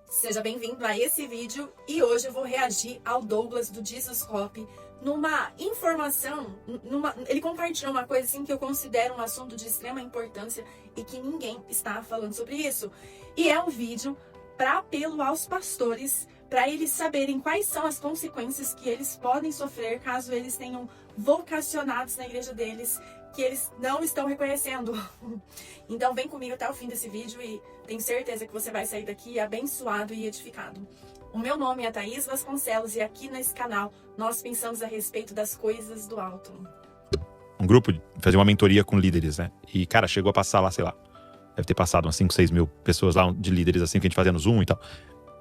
Seja bem-vindo a esse vídeo e hoje eu vou reagir ao Douglas do Jesus Cop numa informação, ele compartilhou uma coisa assim que eu considero um assunto de extrema importância e que ninguém está falando sobre isso. E é um vídeo para apelo aos pastores, para eles saberem quais são as consequências que eles podem sofrer caso eles tenham vocacionados na igreja deles, que eles não estão reconhecendo. Então vem comigo até o fim desse vídeo e tenho certeza que você vai sair daqui abençoado e edificado. O meu nome é Thaís Vasconcelos e aqui nesse canal nós pensamos a respeito das coisas do alto. Um grupo, fazer uma mentoria com líderes, né? E, cara, chegou a passar lá, sei lá, deve ter passado umas 5, 6 mil pessoas lá de líderes, assim, que a gente fazia no Zoom e tal.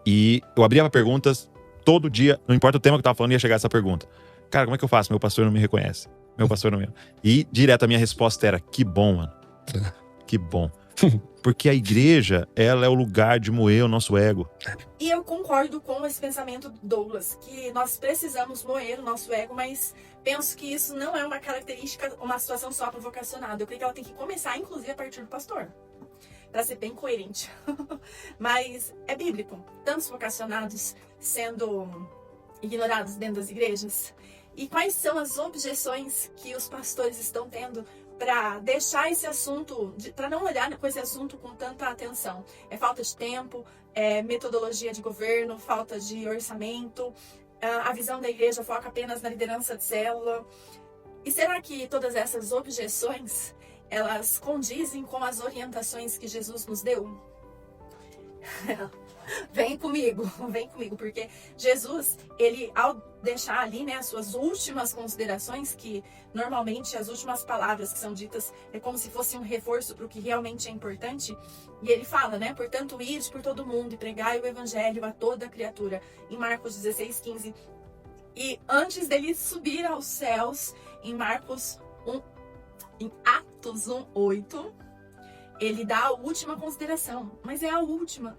E eu abria pra perguntas todo dia, não importa o tema que eu tava falando, ia chegar essa pergunta. Cara, como é que eu faço? Meu pastor não me reconhece. Meu pastor não me... E direto a minha resposta era, que bom, mano. Que bom. Porque a igreja, ela é o lugar de moer o nosso ego. E eu concordo com esse pensamento do Douglas, que nós precisamos moer o nosso ego, mas penso que isso não é uma característica, uma situação só para o vocacionado. Eu creio que ela tem que começar, inclusive, a partir do pastor, para ser bem coerente. Mas é bíblico. Tantos vocacionados sendo ignorados dentro das igrejas. E quais são as objeções que os pastores estão tendo para deixar esse assunto, para não olhar com esse assunto com tanta atenção? É falta de tempo, é metodologia de governo, falta de orçamento, a visão da igreja foca apenas na liderança de célula. E será que todas essas objeções, elas condizem com as orientações que Jesus nos deu? Vem comigo, porque Jesus, ele ao deixar ali, né, as suas últimas considerações, que normalmente as últimas palavras que são ditas é como se fosse um reforço para o que realmente é importante, e ele fala, né, portanto, ide por todo mundo e pregai o evangelho a toda criatura, em Marcos 16:15. E antes dele subir aos céus, em Atos 1:8, ele dá a última consideração, mas é a última,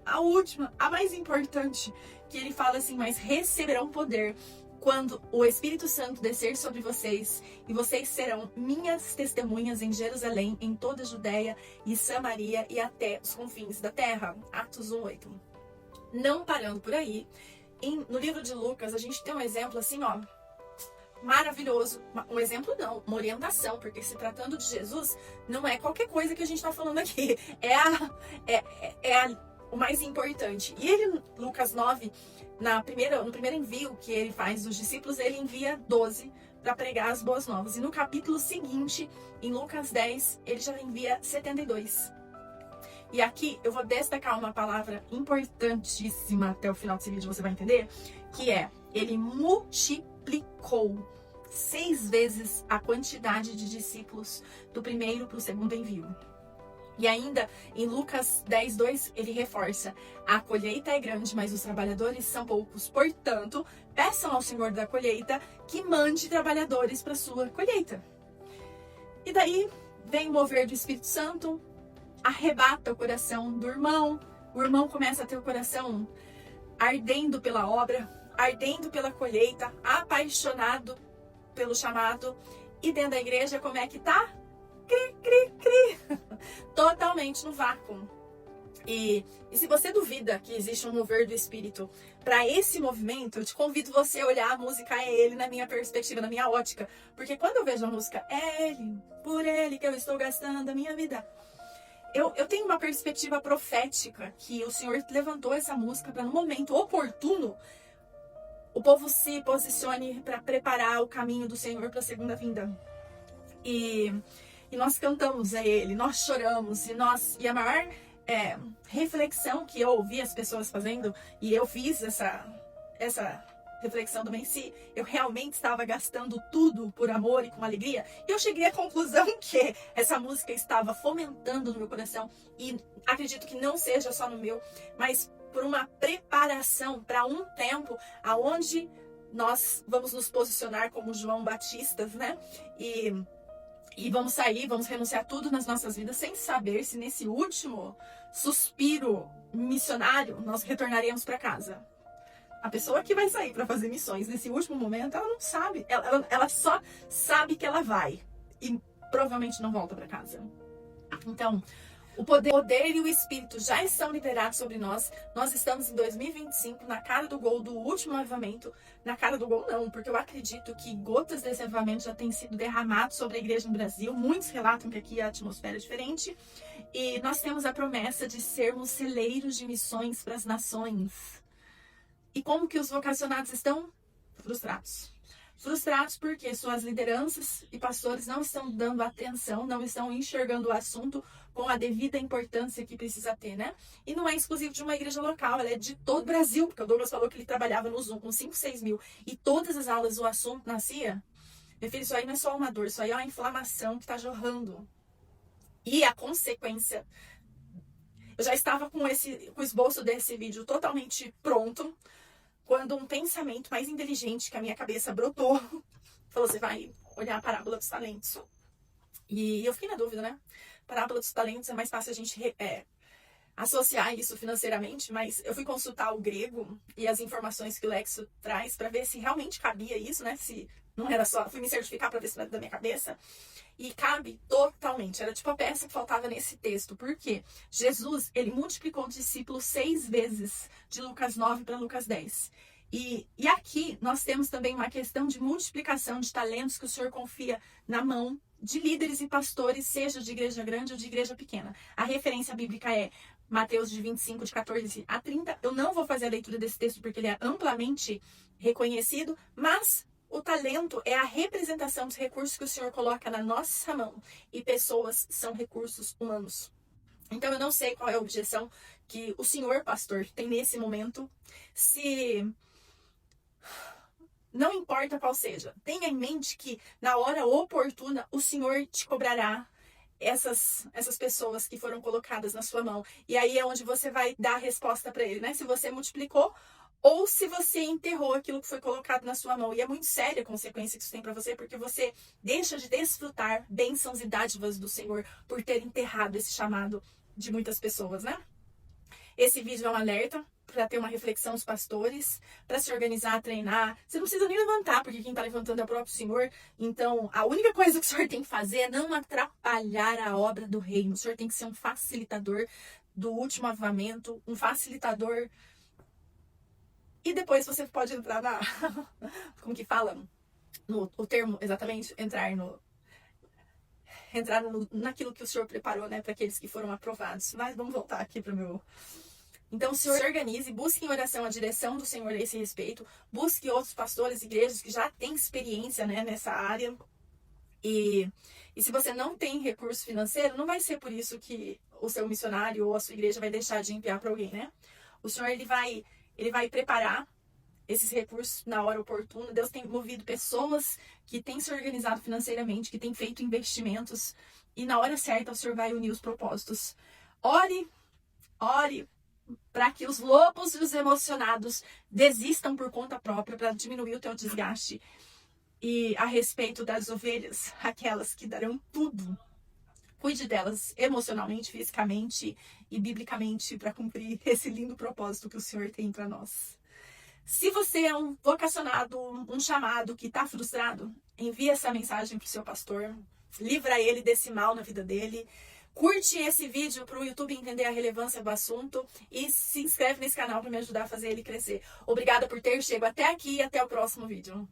a mais importante, que ele fala assim, mas receberão poder quando o Espírito Santo descer sobre vocês, e vocês serão minhas testemunhas em Jerusalém, em toda a Judéia e Samaria e até os confins da terra. Atos 1:8. Não parando por aí, no livro de Lucas a gente tem um exemplo assim, ó, maravilhoso. Um exemplo não, uma orientação, porque se tratando de Jesus, não é qualquer coisa que a gente está falando aqui, o mais importante. E ele, Lucas 9, no primeiro envio que ele faz dos discípulos, ele envia 12 para pregar as boas novas. E no capítulo seguinte, em Lucas 10, ele já envia 72. E aqui eu vou destacar uma palavra importantíssima, até o final desse vídeo você vai entender, que é, ele multiplicou 6 vezes a quantidade de discípulos do primeiro para o segundo envio. E ainda em Lucas 10:2 ele reforça, a colheita é grande, mas os trabalhadores são poucos. Portanto, peçam ao Senhor da colheita que mande trabalhadores para sua colheita. E daí vem o mover do Espírito Santo, arrebata o coração do irmão, o irmão começa a ter o coração ardendo pela obra, ardendo pela colheita, apaixonado pelo chamado. E dentro da igreja, como é que tá? Totalmente no vácuo. E se você duvida que existe um mover do Espírito para esse movimento, eu te convido você a olhar a música É Ele na minha perspectiva, na minha ótica. Porque quando eu vejo a música É Ele, por Ele que eu estou gastando a minha vida, eu tenho uma perspectiva profética que o Senhor levantou essa música para no momento oportuno o povo se posicione para preparar o caminho do Senhor para a segunda vinda. E nós cantamos a Ele, nós choramos, e a maior reflexão que eu ouvi as pessoas fazendo, e eu fiz essa reflexão também, se eu realmente estava gastando tudo por amor e com alegria, eu cheguei à conclusão que essa música estava fomentando no meu coração, e acredito que não seja só no meu, mas por uma preparação para um tempo aonde nós vamos nos posicionar como João Batistas, né? E vamos sair, vamos renunciar tudo nas nossas vidas sem saber se nesse último suspiro missionário nós retornaremos para casa. A pessoa que vai sair para fazer missões nesse último momento, ela não sabe, ela só sabe que ela vai e provavelmente não volta para casa. Então, O poder e o Espírito já estão liberados sobre nós. Nós estamos em 2025, na cara do gol do último avivamento. Na cara do gol não, porque eu acredito que gotas desse avivamento já têm sido derramadas sobre a igreja no Brasil. Muitos relatam que aqui a atmosfera é diferente. E nós temos a promessa de sermos celeiros de missões para as nações. E como que os vocacionados estão? Frustrados. Frustrados porque suas lideranças e pastores não estão dando atenção, não estão enxergando o assunto com a devida importância que precisa ter, né? E não é exclusivo de uma igreja local, ela é de todo o Brasil, porque o Douglas falou que ele trabalhava no Zoom com 5, 6 mil, e todas as aulas o assunto nascia. Meu filho, isso aí não é só uma dor, isso aí é uma inflamação que está jorrando. E a consequência... Eu já estava com o esboço desse vídeo totalmente pronto, quando um pensamento mais inteligente que a minha cabeça brotou, falou, você vai olhar a parábola dos talentos. E eu fiquei na dúvida, né? Parábola dos talentos é mais fácil a gente associar isso financeiramente, mas eu fui consultar o grego e as informações que o Lexo traz para ver se realmente cabia isso, né? Se não era só... Fui me certificar para ver se era da minha cabeça. E cabe totalmente. Era tipo a peça que faltava nesse texto. Por quê? Jesus, ele multiplicou os discípulos 6 vezes, de Lucas 9 para Lucas 10. E aqui nós temos também uma questão de multiplicação de talentos que o Senhor confia na mão de líderes e pastores, seja de igreja grande ou de igreja pequena. A referência bíblica é Mateus de 25, de 14 a 30. Eu não vou fazer a leitura desse texto porque ele é amplamente reconhecido, mas o talento é a representação dos recursos que o Senhor coloca na nossa mão. E pessoas são recursos humanos. Então eu não sei qual é a objeção que o senhor pastor tem nesse momento. Se... Não importa qual seja, tenha em mente que na hora oportuna o Senhor te cobrará essas pessoas que foram colocadas na sua mão. E aí é onde você vai dar a resposta para ele, né? Se você multiplicou ou se você enterrou aquilo que foi colocado na sua mão. E é muito séria a consequência que isso tem para você, porque você deixa de desfrutar bênçãos e dádivas do Senhor por ter enterrado esse chamado de muitas pessoas, né? Esse vídeo é um alerta para ter uma reflexão dos pastores, para se organizar, treinar. Você não precisa nem levantar, porque quem está levantando é o próprio Senhor. Então, a única coisa que o Senhor tem que fazer é não atrapalhar a obra do reino. O Senhor tem que ser um facilitador do último avivamento, um facilitador. E depois você pode entrar na... Como que fala? O termo, exatamente, entrar naquilo que o Senhor preparou, né, para aqueles que foram aprovados. Mas vamos voltar aqui para o meu... Então, o Senhor se organize, busque em oração a direção do Senhor a esse respeito, busque outros pastores, igrejas que já têm experiência, né, nessa área. E se você não tem recurso financeiro, não vai ser por isso que o seu missionário ou a sua igreja vai deixar de enviar para alguém, né? O Senhor, ele vai preparar esses recursos na hora oportuna. Deus tem movido pessoas que têm se organizado financeiramente, que têm feito investimentos, e na hora certa o Senhor vai unir os propósitos. Ore para que os lobos e os emocionados desistam por conta própria, para diminuir o teu desgaste. E a respeito das ovelhas, aquelas que darão tudo, cuide delas emocionalmente, fisicamente e biblicamente para cumprir esse lindo propósito que o Senhor tem para nós. Se você é um vocacionado, um chamado que está frustrado, envie essa mensagem para o seu pastor, livra ele desse mal na vida dele. Curte esse vídeo para o YouTube entender a relevância do assunto e se inscreve nesse canal para me ajudar a fazer ele crescer. Obrigada por ter chegado até aqui e até o próximo vídeo.